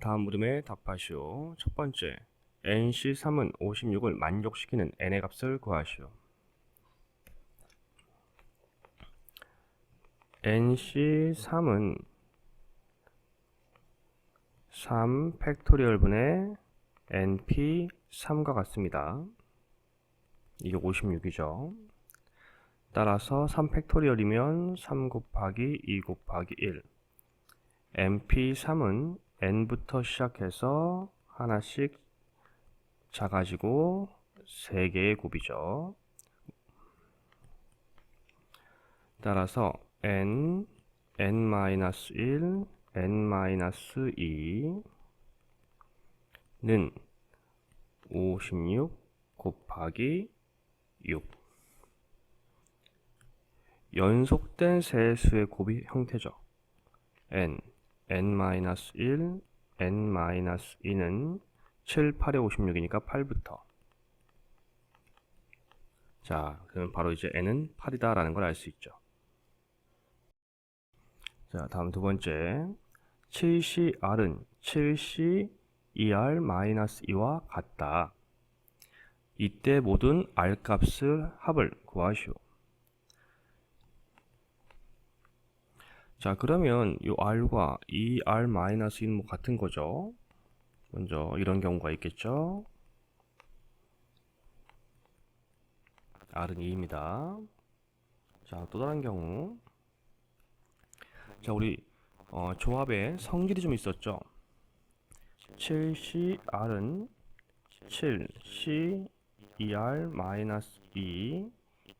다음 물음에 답하시오. 첫 번째, NC3은 56을 만족시키는 n의 값을 구하시오. NC3은 3 팩토리얼 분의 NP3과 같습니다. 이게 56이죠. 따라서 3 팩토리얼이면 3 곱하기 2 곱하기 1. NP3은 n부터 시작해서 하나씩 작아지고 3개의 곱이죠. 따라서 n, n-1, n-2는 56 곱하기 6. 연속된 세수의 곱이 형태죠. n, n-1, n-2는 7, 8에 56이니까 8부터. 자, 그럼 바로 이제 n은 8이다 라는 걸 알 수 있죠. 자, 다음 두 번째. 7CR은 7C2R-2와 같다. 이때 모든 R 값을 합을 구하시오. 자, 그러면 이 R과 이 R-2는 뭐 같은 거죠. 먼저 이런 경우가 있겠죠. R은 2입니다. 자, 또 다른 경우. 자, 우리 조합에 성질이 좀 있었죠. 7CR은 7C2R-2.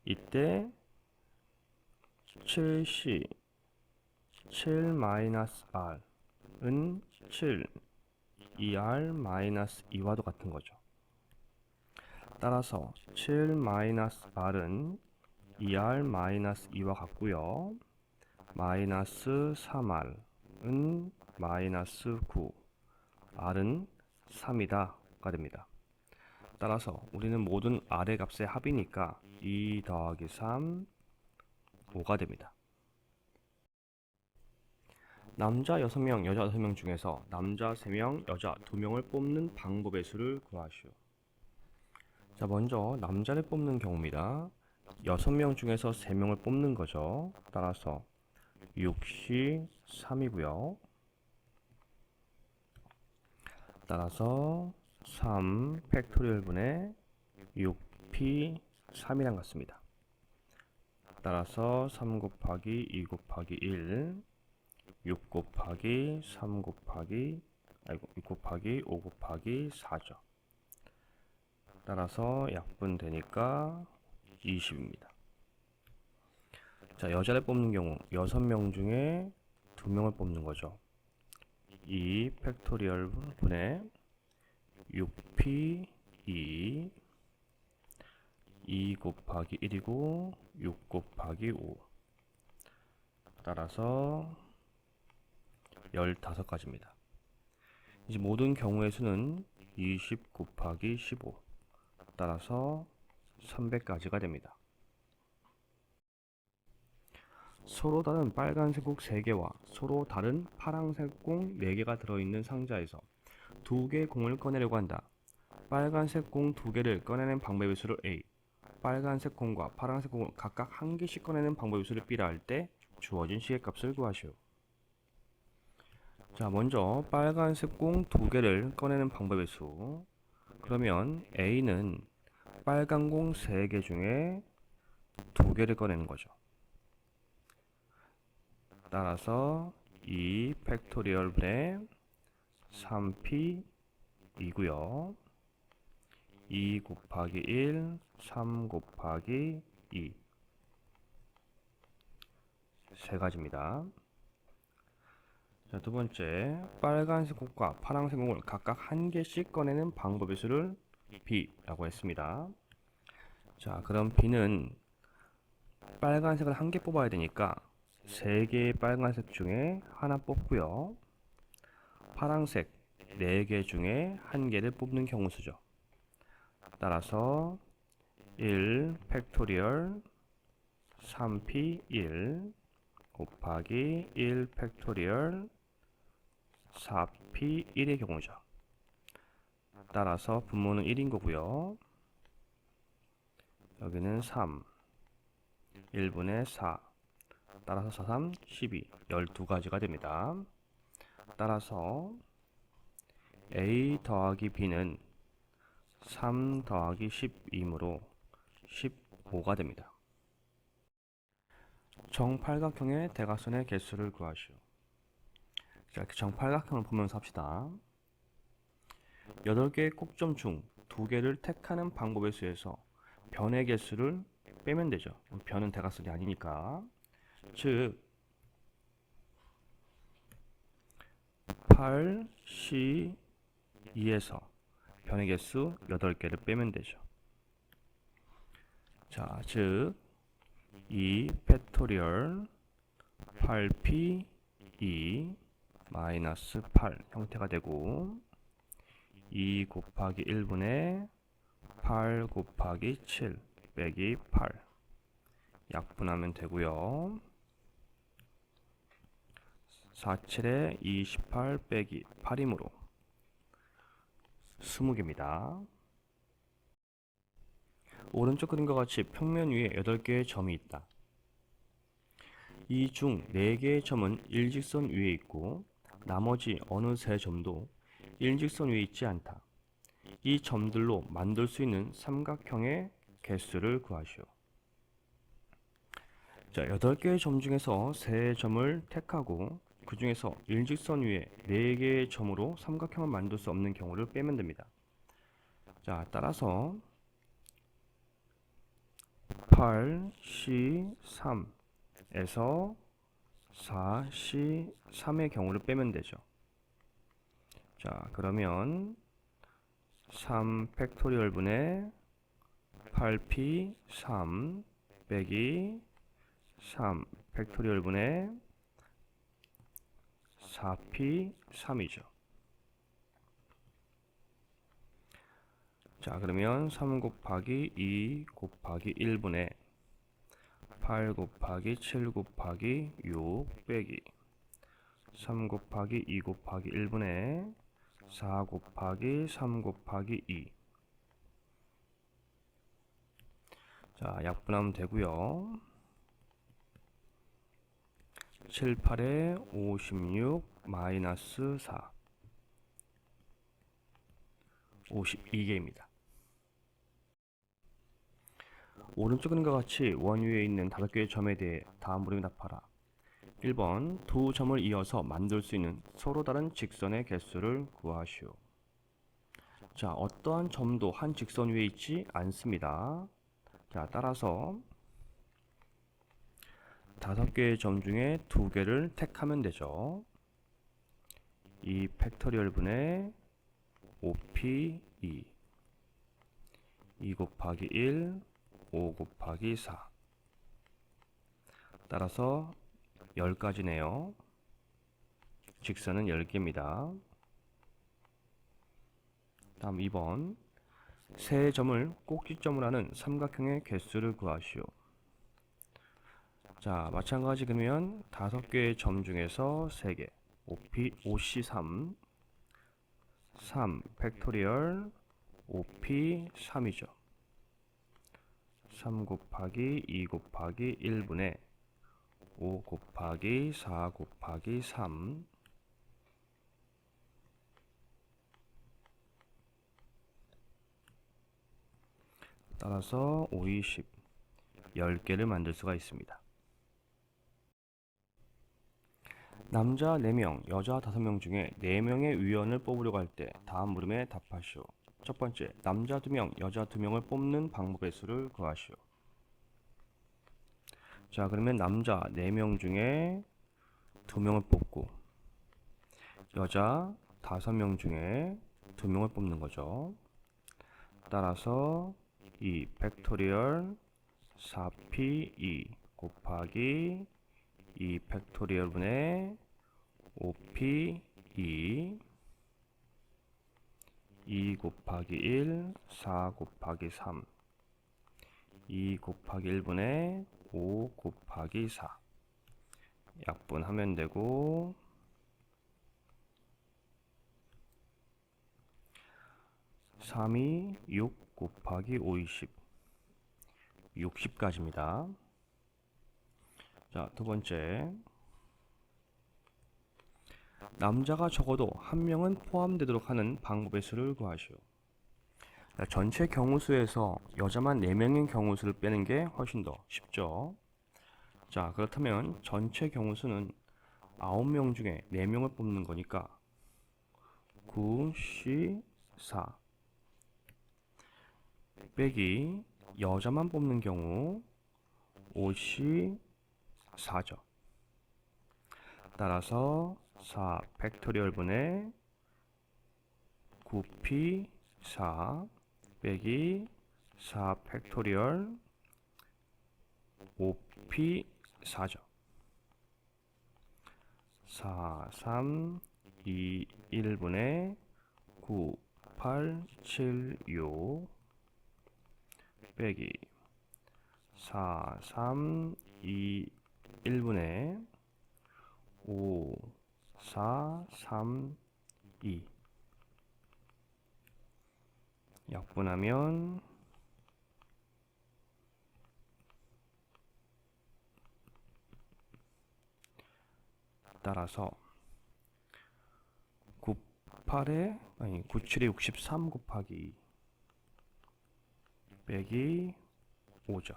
이때 7C 7-R은 7 2R-2와도 같은 거죠. 따라서 7-R은 2R-2와 같고요. 마이너스 3R은 마이너스 9, R은 3이다 가 됩니다. 따라서 우리는 모든 R의 값의 합이니까 2 더하기 3, 5가 됩니다. 남자 6명, 여자 6명 중에서 남자 3명, 여자 2명을 뽑는 방법의 수를 구하시오. 자, 먼저 남자를 뽑는 경우입니다. 6명 중에서 3명을 뽑는 거죠. 따라서 6C 3이고요. 따라서 3 팩토리얼 분의 6P 3이랑 같습니다. 따라서 3 곱하기 2 곱하기 1, 6 곱하기 3 곱하기 6 곱하기 5 곱하기 4죠. 따라서 약분 되니까 20입니다. 자, 여자를 뽑는 경우 6명 중에 2명을 뽑는 거죠. 2 팩토리얼 분의 6p 2 곱하기 1이고 6 곱하기 5. 따라서 15가지입니다. 이제 모든 경우의 수는 20 곱하기 15. 따라서 300가지가 됩니다. 서로 다른 빨간색 공 3개와 서로 다른 파란색 공 4개가 들어있는 상자에서 2개의 공을 꺼내려고 한다. 빨간색 공 2개를 꺼내는 방법의 수를 A, 빨간색 공과 파란색 공을 각각 1개씩 꺼내는 방법의 수를 B라 할 때 주어진 시계값을 구하시오. 자, 먼저 빨간색 공 2개를 꺼내는 방법의 수. 그러면 A는 빨간 공 3개 중에 2개를 꺼내는 거죠. 따라서 2 팩토리얼 분의 3p 이고요. 2 곱하기 1, 3 곱하기 2. 3가지입니다. 자, 두 번째, 빨간색 공과 파란색 공을 각각 1개씩 꺼내는 방법의 수를 B라고 했습니다. 자, 그럼 B는 빨간색을 1개 뽑아야 되니까 3개의 빨간색 중에 하나 뽑고요. 파란색 4개 중에 1개를 뽑는 경우 수죠. 따라서 1 팩토리얼 3p 1 곱하기 1 팩토리얼 4p 1의 경우죠. 따라서 분모는 1인 거고요. 여기는 3, 1분의 4, 따라서 4, 3, 12, 12가지가 됩니다. 따라서 a 더하기 b는 3 더하기 10이므로 15가 됩니다. 정팔각형의 대각선의 개수를 구하시오. 자, 이렇게 정팔각형을 보면서 합시다. 8개의 꼭점 중 2개를 택하는 방법에 수해서 변의 개수를 빼면 되죠. 변은 대각선이 아니니까. 즉 8, 12에서 변의 개수 8개를 빼면 되죠. 자, 즉 2 팩토리얼 8p 2 마이너스 8 형태가 되고 2 곱하기 1분의 8 곱하기 7 빼기 8 약분하면 되고요. 4, 7에 28 빼기 8이므로 20개입니다. 오른쪽 그림과 같이 평면 위에 8개의 점이 있다. 이 중 4개의 점은 일직선 위에 있고 나머지 어느 3점도 일직선 위에 있지 않다. 이 점들로 만들 수 있는 삼각형의 개수를 구하시오. 자, 8개의 점 중에서 3점을 택하고 그 중에서 일직선 위에 4개의 점으로 삼각형을 만들 수 없는 경우를 빼면 됩니다. 자, 따라서 8, C, 3에서 4, C, 3의 경우를 빼면 되죠. 자, 그러면 3 팩토리얼 분의 8p 3 빼기 3 팩토리얼 분의 4p 3이죠. 자, 그러면 3 곱하기 2 곱하기 1분의 8 곱하기 7 곱하기 6 빼기 3 곱하기 2 곱하기 1분의 4 곱하기 3 곱하기 2. 자, 약분하면 되고요. 7, 8에 56 마이너스 4 52개입니다. 오른쪽 그림과 같이 원 위에 있는 5개의 점에 대해 다음으로 응답하라. 1번 두 점을 이어서 만들 수 있는 서로 다른 직선의 개수를 구하시오. 자, 어떠한 점도 한 직선 위에 있지 않습니다. 자, 따라서 5개의 점 중에 2개를 택하면 되죠. 이 팩토리얼 분의 5p2 2 곱하기 1 5 곱하기 4 따라서 10가지네요. 직선은 10개입니다. 다음 2번 세 점을 꼭지점으로 하는 삼각형의 개수를 구하시오. 자, 마찬가지 그러면 5개의 점 중에서 3개 5c3 3 팩토리얼 5p3이죠. 3 곱하기 2 곱하기 1분의 5 곱하기 4 곱하기 3 따라서 5, 20 10개를 만들 수가 있습니다. 남자 4명, 여자 5명 중에 4명의 위원을 뽑으려고 할 때 다음 물음에 답하시오. 첫 번째, 남자 2명, 여자 2명을 뽑는 방법의 수를 구하시오. 자, 그러면 남자 4명 중에 2명을 뽑고 여자 5명 중에 2명을 뽑는 거죠. 따라서 이 팩토리얼 4p2 곱하기 2 팩토리얼 분의 5p2 2 곱하기 1 4 곱하기 3 2 곱하기 1분의 5 곱하기 4 약분하면 되고 3이 6 곱하기 5, 20. 60까지입니다. 자, 두 번째. 남자가 적어도 한 명은 포함되도록 하는 방법의 수를 구하시오. 자, 전체 경우수에서 여자만 4명인 경우수를 빼는 게 훨씬 더 쉽죠. 자, 그렇다면 전체 경우수는 9명 중에 4명을 뽑는 거니까 9, 10, 4 빼기 여자만 뽑는 경우 5, 10, 4죠. 따라서 4 팩토리얼 분의 9p 4 빼기 4 팩토리얼 5p 4죠. 4, 3, 2, 1분의 9, 8, 7, 6 빼기 4, 3, 2, 1분의 5, 4, 3, 2 약분하면 따라서 97에 63 곱하기 2 빼기 5죠.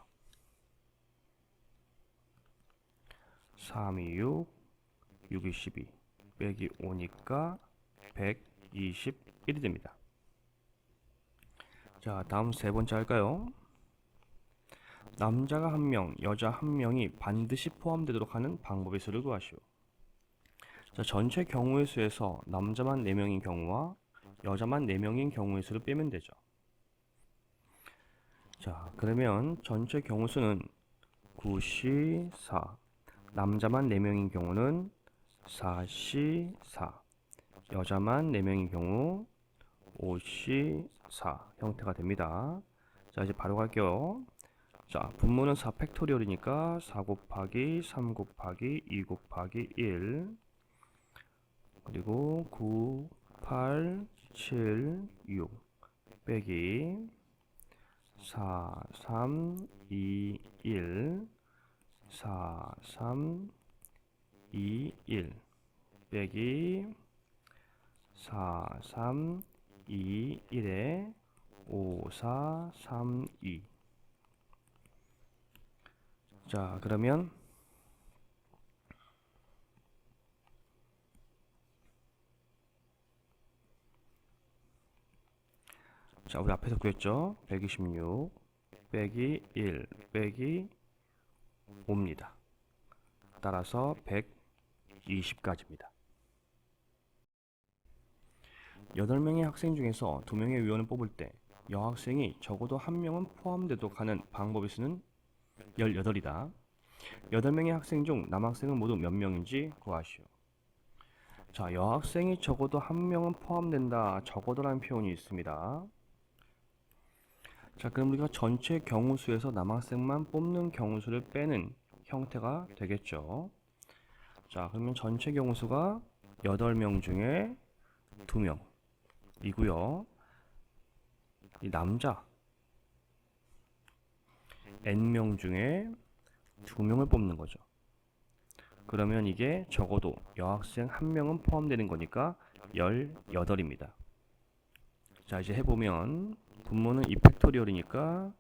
3이 6, 6이 12 빼기 5니까 121이 됩니다. 자, 다음 세 번째 할까요? 남자가 1명, 여자 1명이 반드시 포함되도록 하는 방법의 수를 구하시오. 자, 전체 경우의 수에서 남자만 4명인 경우와 여자만 4명인 경우의 수를 빼면 되죠. 자, 그러면 전체 경우 수는 9C 4, 남자만 4명인 경우는 4C 4, 여자만 4명인 경우 5C 4 형태가 됩니다. 자, 이제 바로 갈게요. 자, 분모는 4 팩토리얼이니까 4 곱하기 3 곱하기 2 곱하기 1 그리고 9, 8, 7, 6 빼기 4, 3, 2, 1 4, 3, 2, 1 빼기 4, 3, 2, 1에 5, 4, 3, 2 자, 그러면 자, 우리 앞에서 구했죠? 126 빼기 1 빼기 5입니다. 따라서 120까지입니다. 8명의 학생 중에서 2명의 위원을 뽑을 때 여학생이 적어도 1명은 포함되도록 하는 방법의 수는 18이다. 8명의 학생 중 남학생은 모두 몇 명인지 구하시오. 자, 여학생이 적어도 1명은 포함된다. 적어도라는 표현이 있습니다. 자, 그럼 우리가 전체 경우수에서 남학생만 뽑는 경우수를 빼는 형태가 되겠죠. 자, 그러면 전체 경우수가 8명 중에 2명이고요. 이 남자 N명 중에 2명을 뽑는 거죠. 그러면 이게 적어도 여학생 1명은 포함되는 거니까 18입니다. 자, 이제 해보면 분모는 2팩토리얼이니까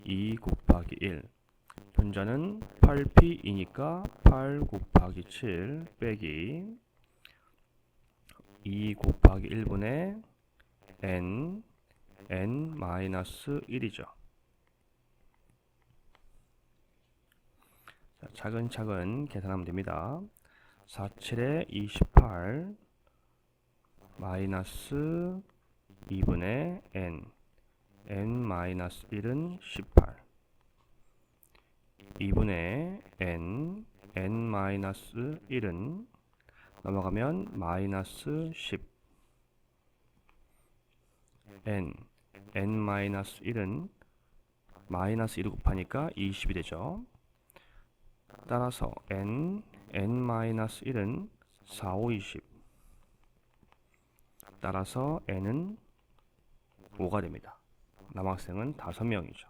2 곱하기 1 분자는 8p이니까 8 곱하기 7 빼기 2 곱하기 1분의 n-1이죠. 자, 차근차근 계산하면 됩니다. 4, 7에 28 마이너스 2분의 n-1은 18 2분의 n-1은 넘어가면 마이너스 10 n-1은 마이너스 1을 곱하니까 20이 되죠. 따라서 n-1은 4, 5, 20 따라서 n은 5가 됩니다. 남학생은 5명이죠.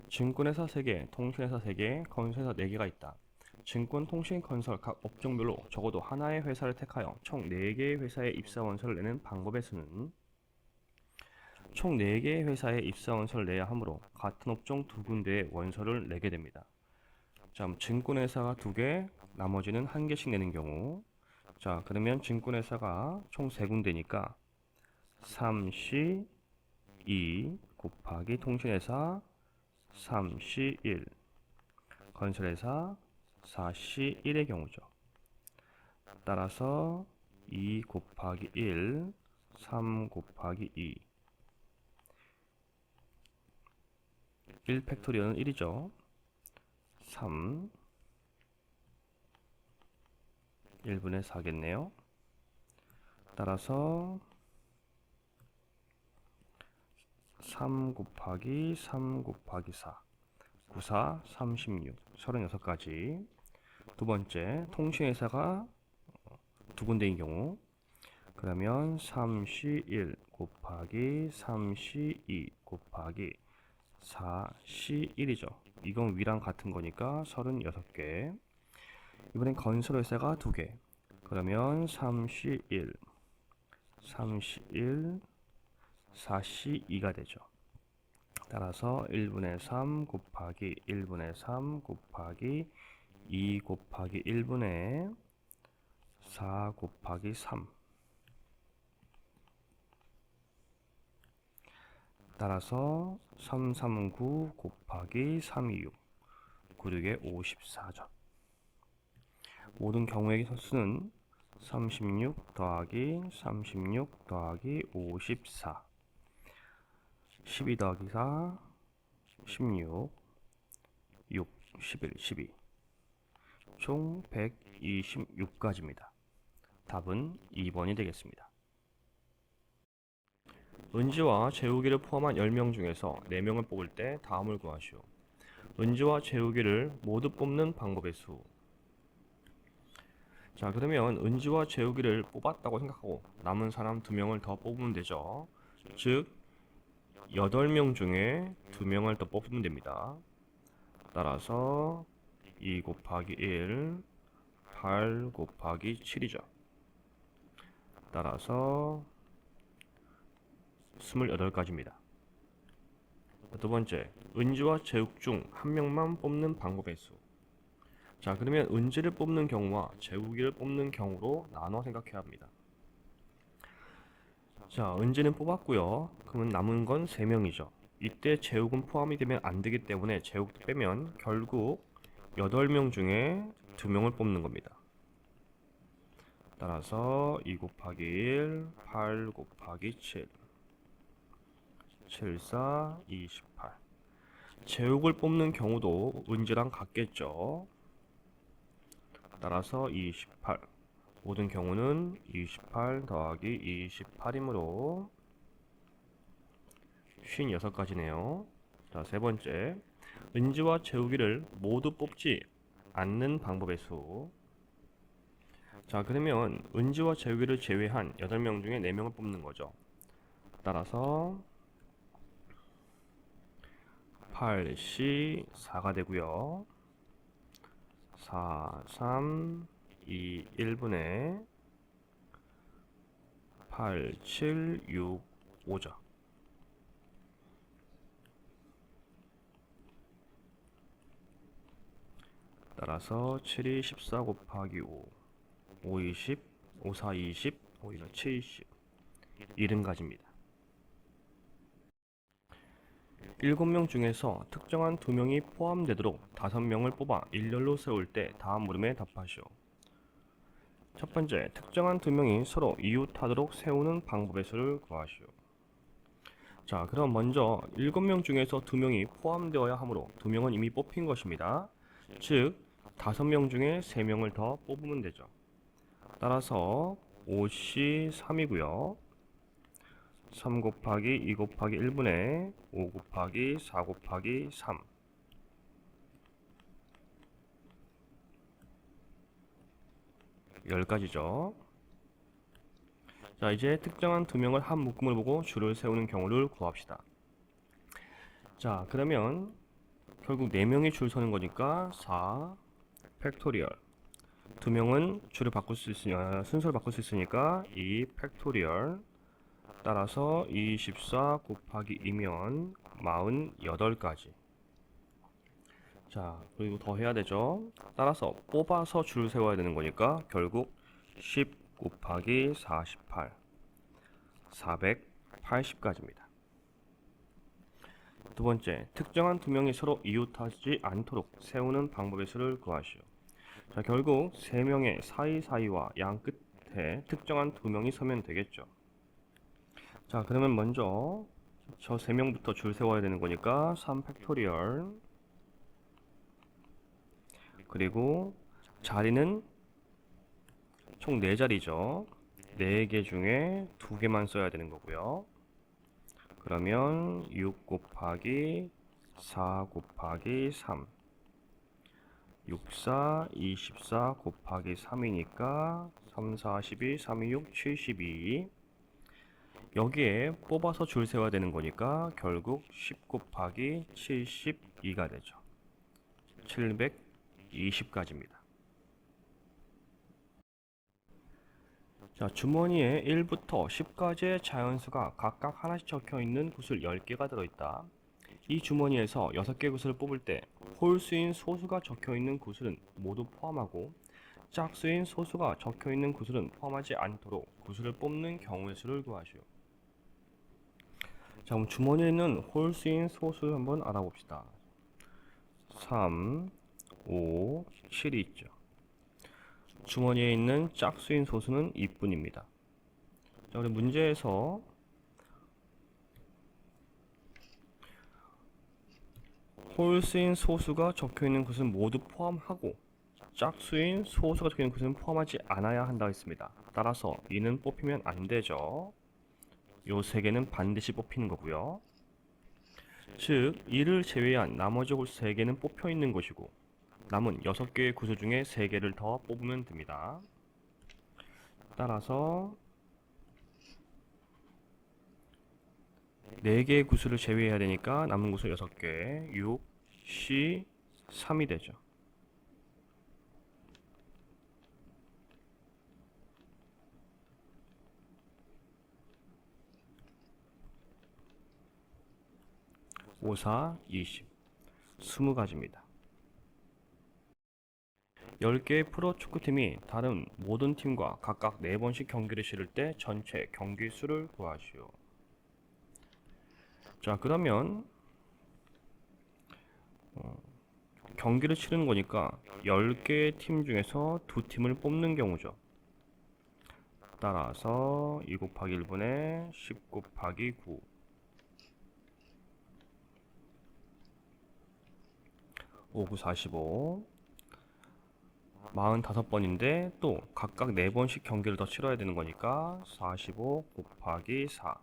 증권회사 3개, 통신회사 3개, 건설회사 4개가 있다. 증권, 통신, 건설 각 업종별로 적어도 하나의 회사를 택하여 총 4개의 회사에 입사원서를 내는 방법의 수는 총 4개의 회사에 입사원서를 내야 하므로 같은 업종 2군데의 원서를 내게 됩니다. 자, 증권회사가 2개, 나머지는 1개씩 내는 경우, 자, 그러면 증권회사가 총 3군데니까 3C 2 곱하기 통신회사 3C 1, 건설회사 4C 1의 경우죠. 따라서 2 곱하기 1, 3 곱하기 2, 1 팩토리얼은 1이죠. 3, 1분의 4겠네요. 따라서 3 곱하기 3 곱하기 4, 94, 36, 36가지. 두 번째, 통신회사가 2군데인 경우, 그러면 3C1 곱하기 3C2 곱하기 4C1이죠. 이건 위랑 같은 거니까 36개. 이번엔 건설회사가 2개. 그러면 3C1, 3C1, 4C2가 되죠. 따라서 1분의 3 곱하기 1분의 3 곱하기 2 곱하기 1분의 4 곱하기 3. 따라서 339 곱하기 326, 96에 54죠. 모든 경우의 수는 36 더하기 36 더하기 54, 12 더하기 4, 16, 6, 11, 12, 총 126가지입니다. 답은 2번이 되겠습니다. 은지와 재욱이를 포함한 10명 중에서 4명을 뽑을 때 다음을 구하시오. 은지와 재욱이를 모두 뽑는 방법의 수. 자, 그러면 은지와 재욱이를 뽑았다고 생각하고 남은 사람 2명을 더 뽑으면 되죠. 즉 8명 중에 2명을 더 뽑으면 됩니다. 따라서 2 곱하기 1, 8 곱하기 7이죠. 따라서 28가지입니다. 두 번째, 은지와 재욱 중 1명만 뽑는 방법의 수. 자, 그러면 은지를 뽑는 경우와 재욱이를 뽑는 경우로 나눠 생각해야 합니다. 자, 은지는 뽑았고요. 그러면 남은 건 3명이죠. 이때 재욱은 포함이 되면 안 되기 때문에 재욱도 빼면 결국 8명 중에 2명을 뽑는 겁니다. 따라서 2 곱하기 1, 8 곱하기 7, 7, 4, 28. 재욱을 뽑는 경우도 은지랑 같겠죠. 따라서 28. 모든 경우는 28 더하기 28이므로 56가지네요. 자, 세 번째. 은지와 재욱이를 모두 뽑지 않는 방법의 수. 자, 그러면 은지와 재욱이를 제외한 8명 중에 4명을 뽑는 거죠. 따라서 8C 4가 되고요. 4, 3, 2, 1분의 8, 7, 6, 5죠. 따라서 7이 14 곱하기 5, 5, 20, 5, 4, 20, 5, 1은 70, 70가지입니다. 7명 중에서 특정한 2명이 포함되도록 5명을 뽑아 일렬로 세울 때 다음 물음에 답하시오. 첫 번째, 특정한 2명이 서로 이웃하도록 세우는 방법의 수를 구하시오. 자, 그럼 먼저 7명 중에서 2명이 포함되어야 하므로 2명은 이미 뽑힌 것입니다. 즉 5명 중에 3명을 더 뽑으면 되죠. 따라서 5C 3이고요. 3 곱하기 2 곱하기 1분의 5 곱하기 4 곱하기 3. 10가지죠. 자, 이제 특정한 두 명을 한 묶음을 보고 줄을 세우는 경우를 구합시다. 자, 그러면 결국 4명이 줄 서는 거니까 4 팩토리얼. 두 명은 줄을 바꿀 수 있으니까 순서를 바꿀 수 있으니까 2 팩토리얼. 따라서 24 곱하기 2면 48가지. 자, 그리고 더 해야 되죠. 따라서 뽑아서 줄 세워야 되는 거니까 결국 10 곱하기 48 480가지입니다. 두 번째, 특정한 두 명이 서로 이웃하지 않도록 세우는 방법의 수를 구하시오. 자, 결국 세 명의 사이사이와 양 끝에 특정한 두 명이 서면 되겠죠. 자, 그러면 먼저 저 세 명부터 줄 세워야 되는 거니까 3 팩토리얼. 그리고 자리는 총 4자리죠. 4개 중에 2개만 써야 되는 거고요. 그러면 6 곱하기 4 곱하기 3 6, 4, 24 곱하기 3이니까 3, 4, 12, 3, 2, 6, 72. 여기에 뽑아서 줄 세워야 되는 거니까 결국 10 곱하기 72가 되죠. 720가지입니다. 자, 주머니에 1부터 10까지의 자연수가 각각 하나씩 적혀 있는 구슬 10개가 들어있다. 이 주머니에서 6개 구슬을 뽑을 때 홀수인 소수가 적혀 있는 구슬은 모두 포함하고 짝수인 소수가 적혀 있는 구슬은 포함하지 않도록 구슬을 뽑는 경우의 수를 구하시오. 자, 그럼 주머니에 있는 홀수인 소수 한번 알아봅시다. 3, 5, 7이 있죠. 주머니에 있는 짝수인 소수는 2뿐입니다. 자, 우리 문제에서 홀수인 소수가 적혀있는 것은 모두 포함하고 짝수인 소수가 적혀있는 것은 포함하지 않아야 한다고 했습니다. 따라서 이는 뽑히면 안 되죠. 요 세 개는 반드시 뽑히는 거고요. 즉, 이를 제외한 나머지 세 개는 뽑혀 있는 것이고 남은 6개의 구슬 중에 3개를 더 뽑으면 됩니다. 따라서 4개의 구슬을 제외해야 되니까 남은 구슬 6개, 6, C, 3이 되죠. 오, 4, 20, 20가지입니다. 10개의 프로축구팀이 다른 모든 팀과 각각 4번씩 경기를 치를 때 전체 경기 수를 구하시오. 자, 그러면 경기를 치르는 거니까 10개의 팀 중에서 2팀을 뽑는 경우죠. 따라서 2 곱하기 1분의 10 곱하기 9 5, 9, 45 45번인데 또 각각 4번씩 경기를 더 치러야 되는 거니까 45 곱하기 4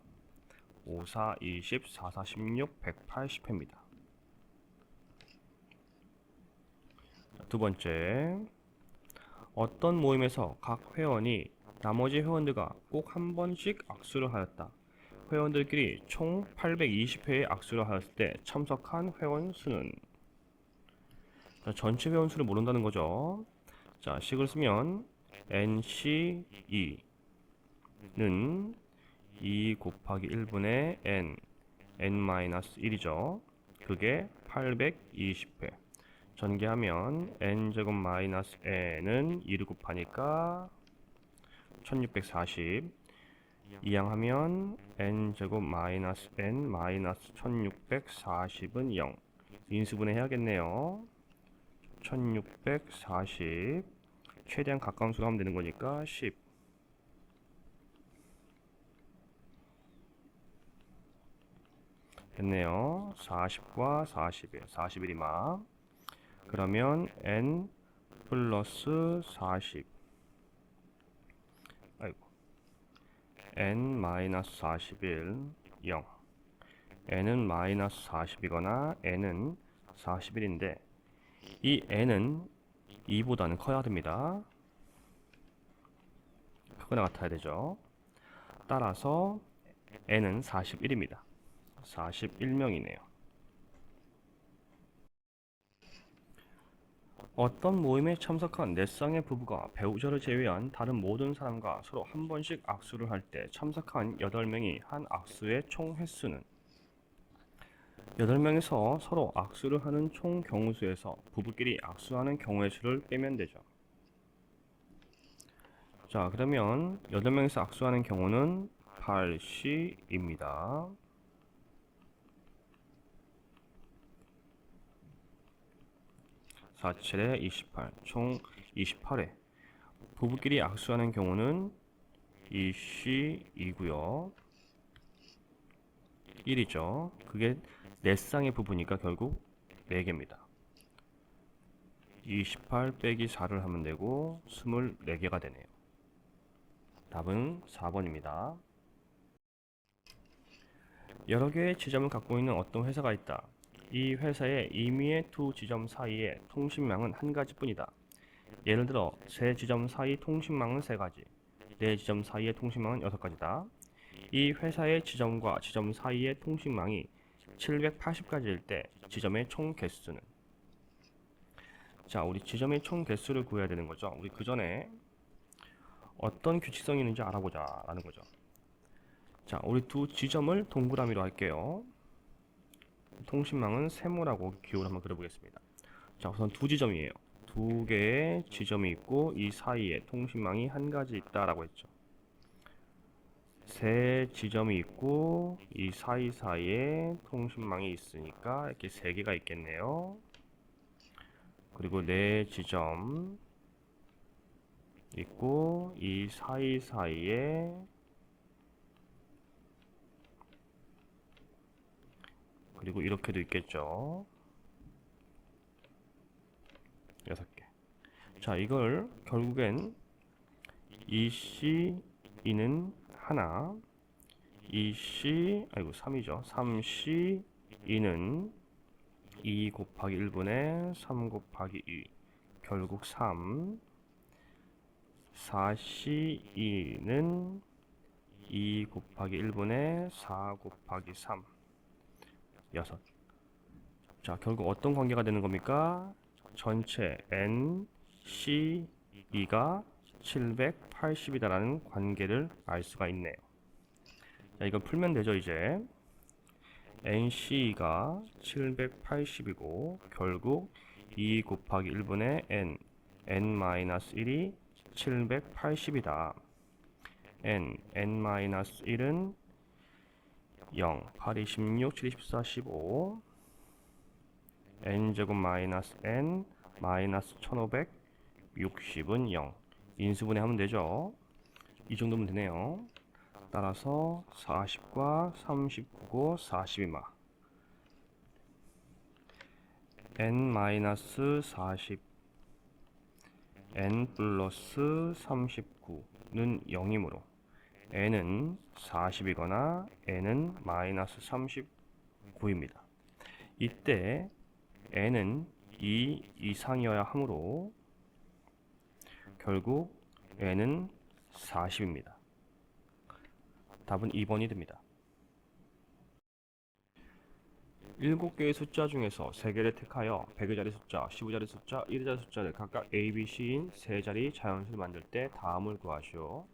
5, 4, 20, 4, 4, 16, 180회입니다. 두 번째, 어떤 모임에서 각 회원이 나머지 회원들과 꼭 한 번씩 악수를 하였다. 회원들끼리 총 820회의 악수를 하였을 때 참석한 회원 수는? 자, 전체 회원 수를 모른다는 거죠. 자, 식을 쓰면 NC2는 2 곱하기 1분의 n-1이죠. 그게 820회. 전개하면 n제곱 마이너스 n은 2를 곱하니까 1640. 이항하면 n제곱 마이너스 n 마이너스 1640은 0. 인수분해 해야겠네요. 1640 최대한 가까운 수로 하면 되는 거니까 10. 됐네요. 40과 40이에요. 41이마. 그러면 n 플러스 40 아이고 n 마이너스 41 0. n은 마이너스 40이거나 n은 41인데 이 n은 2보다는 커야 됩니다. 크거나 같아야 되죠. 따라서 n은 41입니다. 41명이네요. 어떤 모임에 참석한 4쌍의 부부가 배우자를 제외한 다른 모든 사람과 서로 한 번씩 악수를 할 때 참석한 8명이 한 악수의 총 횟수는 8명에서 서로 악수를 하는 총 경우수에서 부부끼리 악수하는 경우의 수를 빼면 되죠. 자, 그러면 8명에서 악수하는 경우는 8C입니다. 4, 7에 28, 총 28회. 부부끼리 악수하는 경우는 2C이고요. 1이죠. 그게 4쌍의 부부니까 결국 4개입니다. 28 빼기 4를 하면 되고 24개가 되네요. 답은 4번입니다. 여러 개의 지점을 갖고 있는 어떤 회사가 있다. 이 회사의 임의의 두 지점 사이의 통신망은 한 가지뿐이다. 예를 들어 세 지점 사이 통신망은 3가지, 네 지점 사이의 통신망은 6가지다. 이 회사의 지점과 지점 사이의 통신망이 780가지일 때 지점의 총 개수는? 자, 우리 지점의 총 개수를 구해야 되는 거죠. 우리 그 전에 어떤 규칙성이 있는지 알아보자 라는 거죠. 자, 우리 두 지점을 동그라미로 할게요. 통신망은 세모라고 기호를 한번 그려보겠습니다. 자, 우선 두 지점이에요. 두 개의 지점이 있고 이 사이에 통신망이 한 가지 있다라고 했죠. 세 지점이 있고 이 사이사이에 통신망이 있으니까 이렇게 3개가 있겠네요. 그리고 네 지점 있고 이 사이사이에 그리고 이렇게도 있겠죠. 6개. 자, 이걸 결국엔 2C2는 하나, 3이죠. 3C2는 2 곱하기 1분의 3 곱하기 2, 결국 3. 4C2는 2 곱하기 1분의 4 곱하기 3, 6. 자, 결국 어떤 관계가 되는 겁니까? 전체 NC2가 780이다라는 관계를 알 수가 있네요. 자, 이걸 풀면 되죠, 이제. NC가 780이고 결국 2 곱하기 1분의 N-1이 780이다. N-1은 0, 8, 26, 7, 24, 15. N제곱 마이너스 N 마이너스 1560은 0. 인수분해 하면 되죠. 이 정도면 되네요. 따라서 40과 39고 42마. N-40 N 플러스 39는 0이므로 N은 40이거나 N은 마이너스 39입니다. 이때 N은 2 이상이어야 하므로 결국 N은 40입니다. 답은 2번이 됩니다. 7개의 숫자 중에서 3개를 택하여 100의 자리 숫자, 15자리 숫자, 1의 자리 숫자를 각각 A, B, C인 3자리 자연수를 만들 때 다음을 구하시오.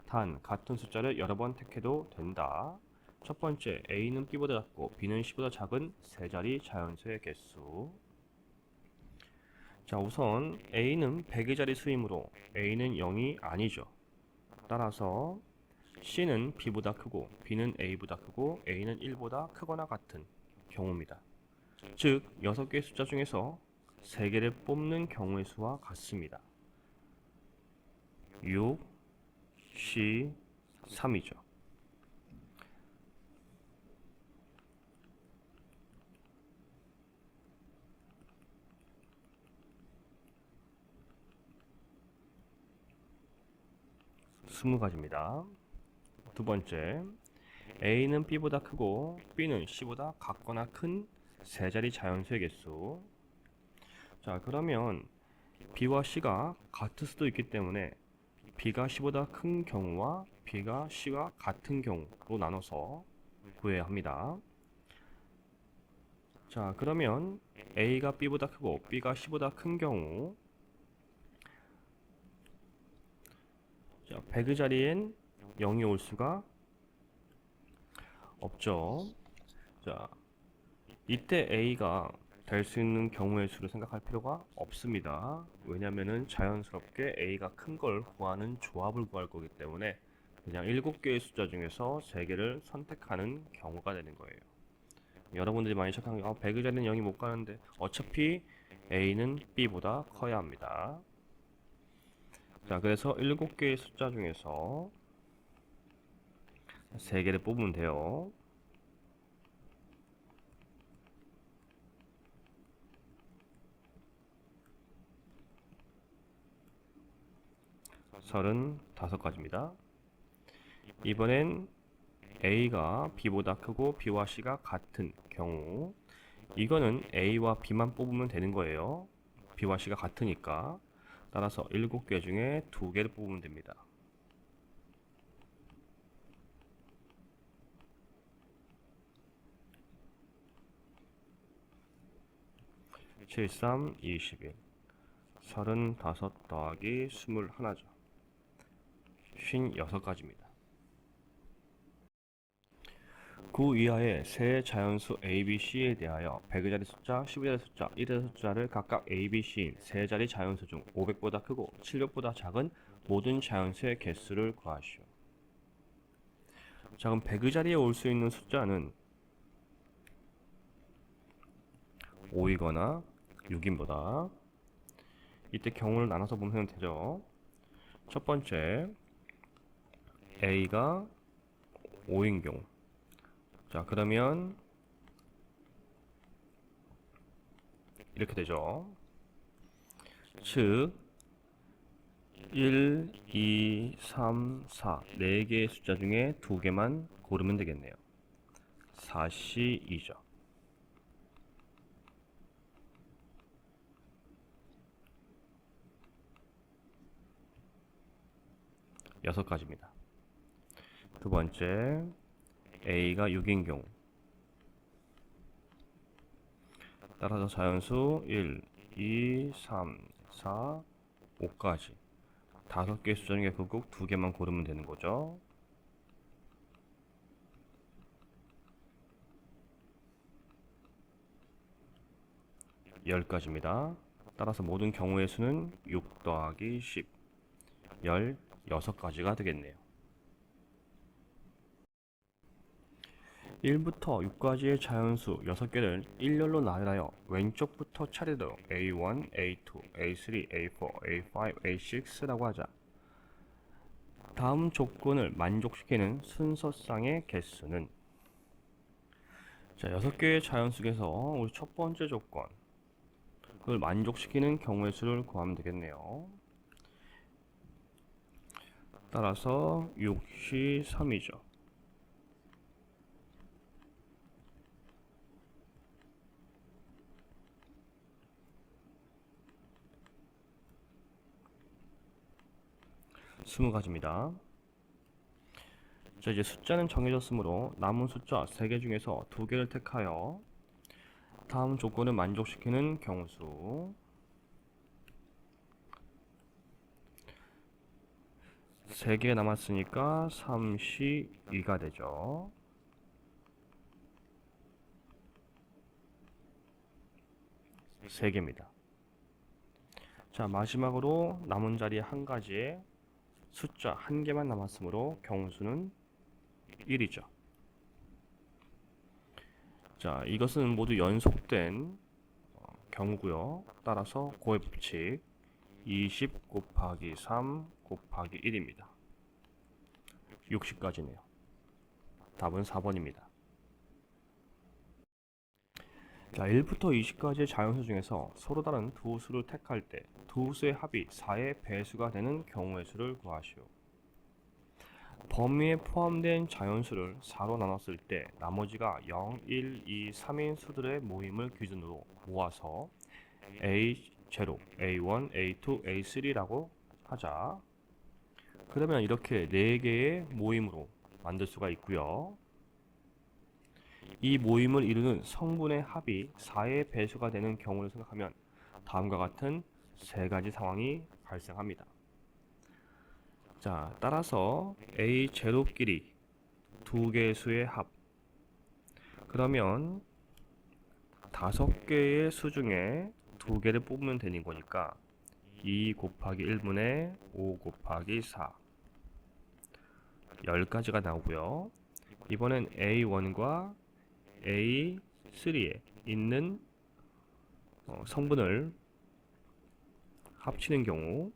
단, 같은 숫자를 여러 번 택해도 된다. 첫 번째, A는 B보다 작고 B는 C보다 작은 3자리 자연수의 개수. 자, 우선 A는 100의 자리 수이므로 A는 0이 아니죠. 따라서 C는 B보다 크고 B는 A보다 크고 A는 1보다 크거나 같은 경우입니다. 즉 6개의 숫자 중에서 3개를 뽑는 경우의 수와 같습니다. 6, C, 3이죠. 스무 가지입니다. 두 번째, A는 B보다 크고 B는 C보다 같거나 큰 3자리 자연수의 개수. 자, 그러면 B와 C가 같을 수도 있기 때문에 B가 C보다 큰 경우와 B가 C와 같은 경우로 나눠서 구해야 합니다. 자, 그러면 A가 B보다 크고 B가 C보다 큰 경우, 자, 100의 자리엔 0이 올 수가 없죠. 자, 이때 A가 될 수 있는 경우의 수를 생각할 필요가 없습니다. 왜냐면은 자연스럽게 A가 큰 걸 구하는 조합을 구할 거기 때문에 그냥 7개의 숫자 중에서 3개를 선택하는 경우가 되는 거예요. 여러분들이 많이 착각한 게 100의 자리는 0이 못 가는데 어차피 A는 B보다 커야 합니다. 자, 그래서 7개의 숫자 중에서 3개를 뽑으면 돼요. 서른 5가지입니다. 이번엔 A가 B보다 크고 B와 C가 같은 경우, 이거는 A와 B만 뽑으면 되는 거예요. B와 C가 같으니까. 따라서 7개 중에 2개를 뽑으면 됩니다. 7, 3, 21. 35 더하기 21죠. 56가지입니다. 그 이하의 세 자연수 A, B, C에 대하여 100의 자리 숫자, 10의 자리 숫자, 1의 자리 숫자를 각각 A, B, C인 세 자리 자연수 중 500보다 크고 700보다 작은 모든 자연수의 개수를 구하시오. 자, 그럼 100의 자리에 올 수 있는 숫자는 5이거나 6인보다, 이때 경우를 나눠서 보면 되죠. 첫 번째, A가 5인 경우. 자, 그러면 이렇게 되죠. 즉 1, 2, 3, 4 4개의 숫자 중에 2개만 고르면 되겠네요. 4C2죠. 여섯 가지입니다. 두 번째, A가 6인 경우. 따라서 자연수 1, 2, 3, 4, 5까지 5개의 숫자 중에 결국 2개만 고르면 되는 거죠. 10가지입니다. 따라서 모든 경우의 수는 6 더하기 10, 16가지가 되겠네요. 1부터 6까지의 자연수 6개를 일렬로 나열하여 왼쪽부터 차례대로 A1, A2, A3, A4, A5, A6라고 하자. 다음 조건을 만족시키는 순서상의 개수는, 자, 6개의 자연수 중에서 우리 첫 번째 조건, 그걸 만족시키는 경우의 수를 구하면 되겠네요. 따라서 6시 3이죠. 스무 가지입니다. 자, 이제 숫자는 정해졌으므로 남은 숫자 3개 중에서 2개를 택하여 다음 조건을 만족시키는 경우수, 3개 남았으니까 32가 되죠. 3개입니다. 자, 마지막으로 남은 자리 한 가지에 숫자 1개만 남았으므로 경우수는 1이죠. 자, 이것은 모두 연속된 경우고요. 따라서 고의 법칙 20 곱하기 3 곱하기 1입니다. 60까지네요. 답은 4번입니다. 자, 1부터 20까지의 자연수 중에서 서로 다른 두 수를 택할 때 두 수의 합이 4의 배수가 되는 경우의 수를 구하시오. 범위에 포함된 자연수를 4로 나눴을 때 나머지가 0, 1, 2, 3인 수들의 모임을 기준으로 모아서 A0, A1, A2, A3라고 하자. 그러면 이렇게 4개의 모임으로 만들 수가 있고요. 이 모임을 이루는 성분의 합이 4의 배수가 되는 경우를 생각하면 다음과 같은 3가지 상황이 발생합니다. 자, 따라서 A0끼리 2개의 수의 합. 그러면 5개의 수 중에 2개를 뽑으면 되는 거니까 2 곱하기 1분의 5 곱하기 4 10가지가 나오고요. 이번엔 A1과 A3에 있는 성분을 합치는 경우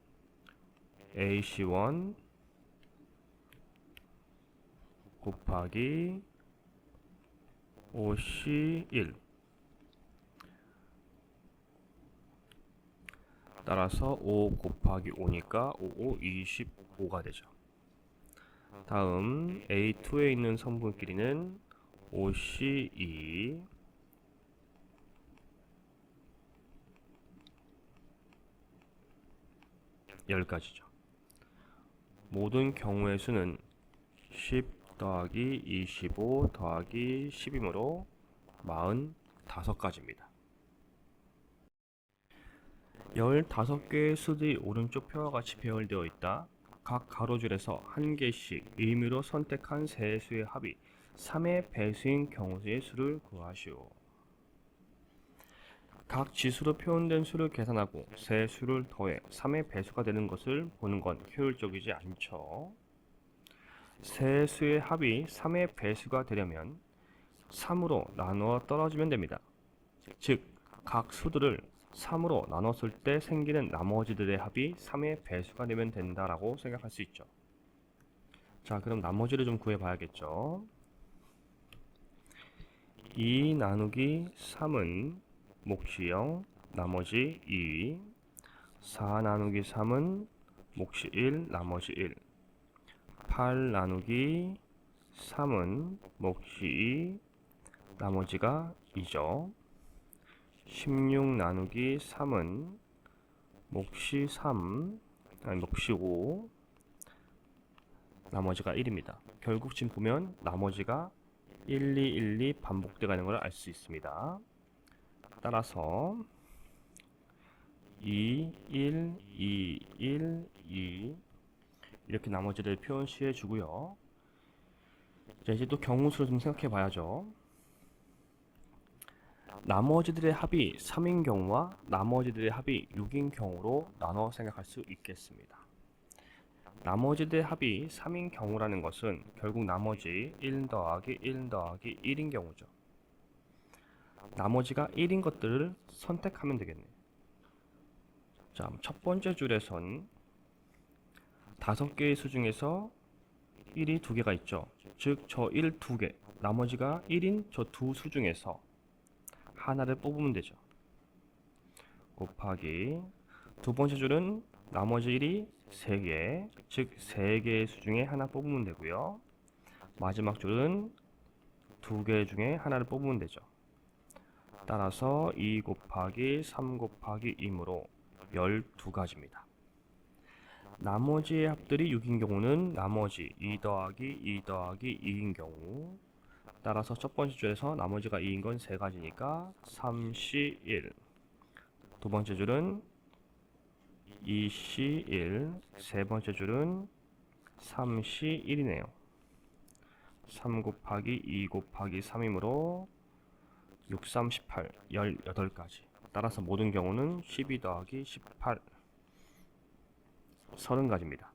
AC1 곱하기 OC1 따라서 5 곱하기 5니까 5, 25가 되죠. 다음 A2에 있는 성분끼리는 OC2 10가지죠. 모든 경우의 수는 10 더하기 25 더하기 10이므로 45가지입니다. 15개의 수들이 오른쪽 표와 같이 배열되어 있다. 각 가로줄에서 한 개씩 임의로 선택한 세 수의 합이 3의 배수인 경우의 수를 구하시오. 각 지수로 표현된 수를 계산하고 세 수를 더해 3의 배수가 되는 것을 보는 건 효율적이지 않죠. 세 수의 합이 3의 배수가 되려면 3으로 나누어 떨어지면 됩니다. 즉, 각 수들을 3으로 나눴을 때 생기는 나머지들의 합이 3의 배수가 되면 된다라고 생각할 수 있죠. 자, 그럼 나머지를 좀 구해봐야겠죠. 2 나누기 3은 몫이 0, 나머지 2. 4 나누기 3은 몫이 1, 나머지 1. 8 나누기 3은 몫이 2, 나머지가 2죠. 16 나누기 3은 몫이 3, 아니 몫이 5, 나머지가 1입니다. 결국 지금 보면 나머지가 1, 2, 1, 2 반복되는 걸 알 수 있습니다. 따라서 2, 1, 2, 1, 2 이렇게 나머지를 표시해 주고요. 자, 이제 또 경우수를 좀 생각해 봐야죠. 나머지들의 합이 3인 경우와 나머지들의 합이 6인 경우로 나눠 생각할 수 있겠습니다. 나머지들의 합이 3인 경우라는 것은 결국 나머지 1 더하기 1 더하기 1인 경우죠. 나머지가 1인 것들을 선택하면 되겠네요. 자, 첫 번째 줄에선 5개의 수 중에서 1이 2개가 있죠. 즉, 저 1, 2개, 나머지가 1인 저 두 수 중에서 하나를 뽑으면 되죠. 곱하기 두 번째 줄은 나머지 1이 3개, 즉 3개의 수 중에 하나 뽑으면 되고요. 마지막 줄은 2개 중에 하나를 뽑으면 되죠. 따라서 2 곱하기 3 곱하기 2이므로 12가지입니다. 나머지의 합들이 6인 경우는 나머지 2 더하기 2 더하기 2인 경우, 따라서 첫 번째 줄에서 나머지가 2인 건 3가지니까 3C1. 두 번째 줄은 2C1. 세 번째 줄은 3C1이네요. 3 곱하기 2 곱하기 3이므로 6, 3, 18, 18가지. 따라서 모든 경우는 12 더하기 18, 30가지입니다.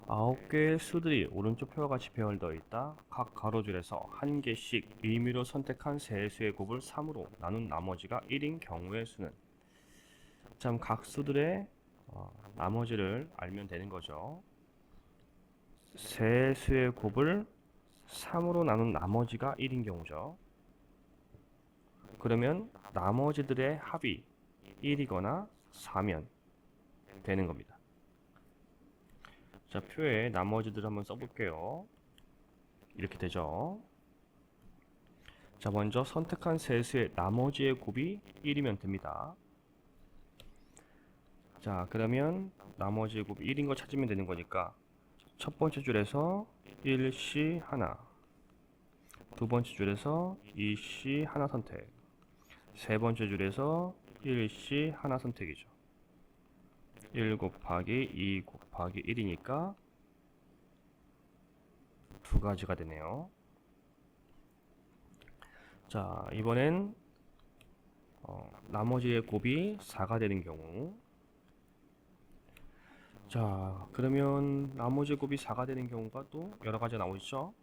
9개의 수들이 오른쪽 표와 같이 배열되어 있다. 각 가로줄에서 한 개씩 임의로 선택한 세 수의 곱을 3으로 나눈 나머지가 1인 경우의 수는, 참 각 수들의 나머지를 알면 되는 거죠. 세 수의 곱을 3으로 나눈 나머지가 1인 경우죠. 그러면 나머지들의 합이 1이거나 4면 되는 겁니다. 자, 표에 나머지들 한번 써볼게요. 이렇게 되죠. 자, 먼저 선택한 세 수의 나머지의 곱이 1이면 됩니다. 자, 그러면 나머지 곱이 1인 거 찾으면 되는 거니까 첫 번째 줄에서 1C 하나, 두 번째 줄에서 2C 하나 선택, 세 번째 줄에서 1C 하나 선택이죠. 1 곱하기 2 곱하기 1이니까 두 가지가 되네요. 자, 이번엔 나머지의 곱이 4가 되는 경우. 자, 그러면 나머지 곱이 4가 되는 경우가 또 여러 가지가 나오죠.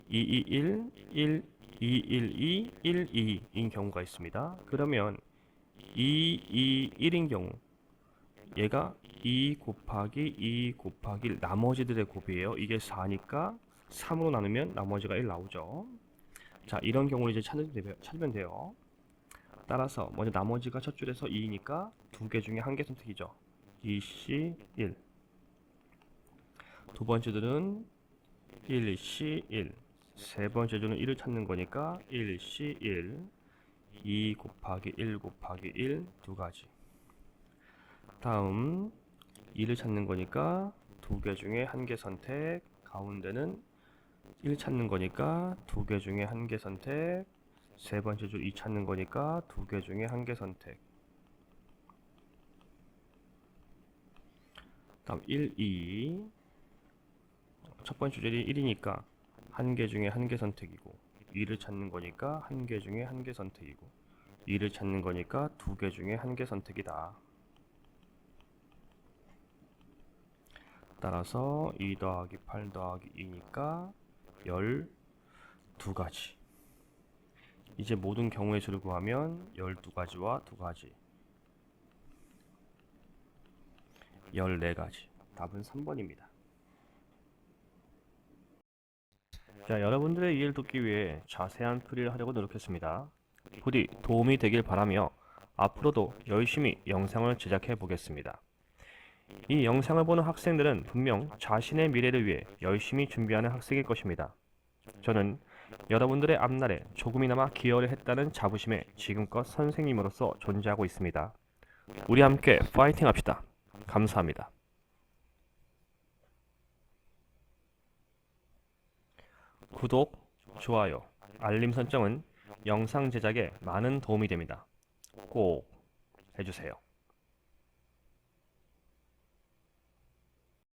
221, 1, 212, 12인 경우가 있습니다. 그러면 221인 경우 얘가 2 곱하기 2 곱하기 1 나머지들의 곱이에요. 이게 4니까 3으로 나누면 나머지가 1 나오죠. 자, 이런 경우를 이제 찾으면 돼요. 따라서 먼저 나머지가 첫 줄에서 2니까 두 개 중에 한 개 선택이죠. 2C 1. 두 번째 줄은 1C 1. 세 번째 줄은 1을 찾는 거니까 1C 1. 2 곱하기 1 곱하기 1 두 가지. 다음 2를 찾는 거니까 두 개 중에 한 개 선택. 가운데는 1 찾는 거니까 두 개 중에 한 개 선택. 세 번째 줄 2 찾는 거니까 두 개 중에 한 개 선택. 다음 1, 2. 첫 번째 줄이 1이니까 한 개 중에 한 개 선택이고 2를 찾는 거니까 한 개 중에 한 개 선택이고 2를 찾는 거니까 두 개 중에 한 개 선택이다. 따라서 2 더하기 8 더하기 2니까 12가지. 이제 모든 경우의 수를 구하면 12가지와 2가지 14가지. 답은 3번입니다. 자, 여러분들의 이해를 돕기 위해 자세한 풀이를 하려고 노력했습니다. 부디 도움이 되길 바라며 앞으로도 열심히 영상을 제작해 보겠습니다. 이 영상을 보는 학생들은 분명 자신의 미래를 위해 열심히 준비하는 학생일 것입니다. 저는 여러분들의 앞날에 조금이나마 기여를 했다는 자부심에 지금껏 선생님으로서 존재하고 있습니다. 우리 함께 파이팅 합시다. 감사합니다. 구독, 좋아요, 알림 설정은 영상 제작에 많은 도움이 됩니다. 꼭 해주세요.